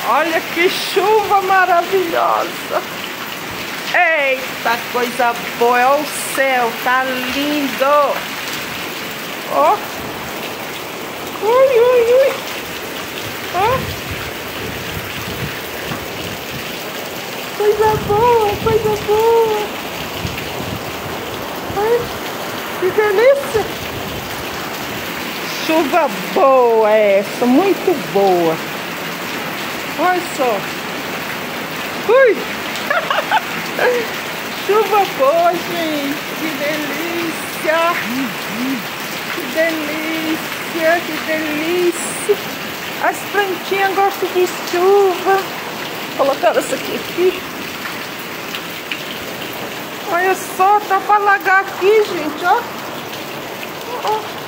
Olha que chuva maravilhosa. Eita, coisa boa. Olha o céu, tá lindo. Ó. Ui, ui, ui. Ó. Coisa boa, coisa boa. Ai, que delícia. Chuva boa essa, muito boa. Olha só. Ui. Chuva boa, gente. Que delícia. Que delícia, que delícia. As plantinhas gostam de chuva. Vou colocar essa aqui. Olha só, tá para alagar aqui, gente, ó. Ó.